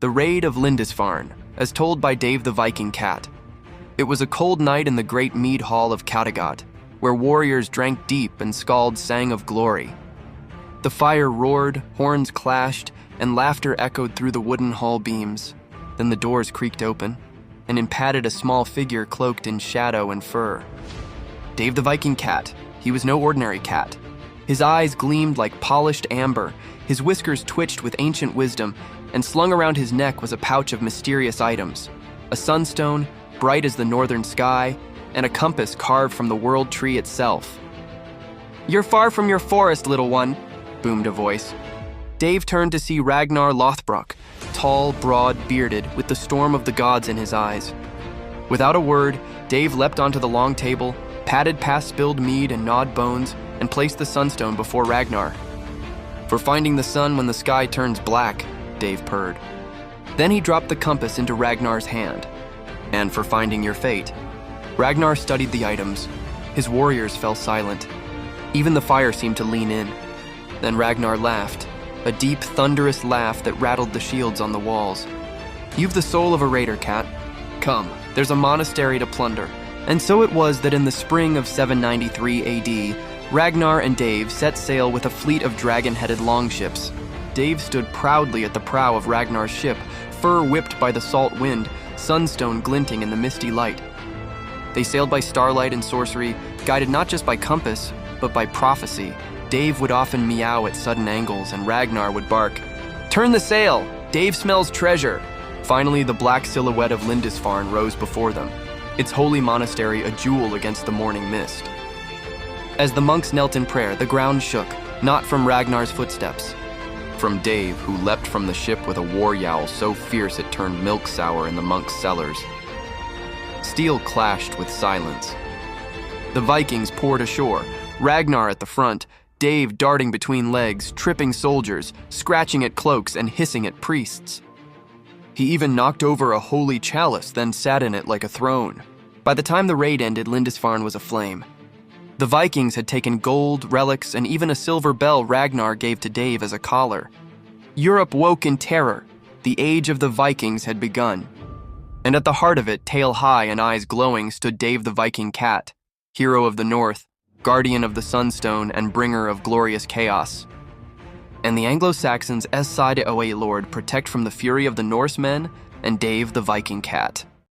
The Raid of Lindisfarne, as told by Dave the Viking Cat. It was a cold night in the great mead hall of Kattegat, where warriors drank deep and skalds sang of glory. The fire roared, horns clashed, and laughter echoed through the wooden hall beams. Then the doors creaked open, and in padded a small figure cloaked in shadow and fur. Dave the Viking Cat. He was no ordinary cat. His eyes gleamed like polished amber, his whiskers twitched with ancient wisdom, and slung around his neck was a pouch of mysterious items, a sunstone, bright as the northern sky, and a compass carved from the world tree itself. "You're far from your forest, little one," boomed a voice. Dave turned to see Ragnar Lothbrok, tall, broad, bearded, with the storm of the gods in his eyes. Without a word, Dave leapt onto the long table, patted past spilled mead and gnawed bones, and placed the sunstone before Ragnar. "For finding the sun when the sky turns black," Dave purred. Then he dropped the compass into Ragnar's hand. "And for finding your fate." Ragnar studied the items. His warriors fell silent. Even the fire seemed to lean in. Then Ragnar laughed, a deep, thunderous laugh that rattled the shields on the walls. "You've the soul of a raider, cat. Come, there's a monastery to plunder." And so it was that in the spring of 793 AD, Ragnar and Dave set sail with a fleet of dragon-headed longships. Dave stood proudly at the prow of Ragnar's ship, fur whipped by the salt wind, sunstone glinting in the misty light. They sailed by starlight and sorcery, guided not just by compass, but by prophecy. Dave would often meow at sudden angles, and Ragnar would bark, "Turn the sail! Dave smells treasure!" Finally, the black silhouette of Lindisfarne rose before them, its holy monastery a jewel against the morning mist. As the monks knelt in prayer, the ground shook, not from Ragnar's footsteps, from Dave, who leapt from the ship with a war yowl so fierce it turned milk sour in the monks' cellars. Steel clashed with silence. The Vikings poured ashore, Ragnar at the front, Dave darting between legs, tripping soldiers, scratching at cloaks and hissing at priests. He even knocked over a holy chalice, then sat in it like a throne. By the time the raid ended, Lindisfarne was aflame. The Vikings had taken gold, relics, and even a silver bell Ragnar gave to Dave as a collar. Europe woke in terror. The age of the Vikings had begun. And at the heart of it, tail high and eyes glowing, stood Dave the Viking Cat, hero of the North, guardian of the Sunstone, and bringer of glorious chaos. And the Anglo-Saxons Side Oa Lord protect from the fury of the Norsemen, and Dave the Viking Cat.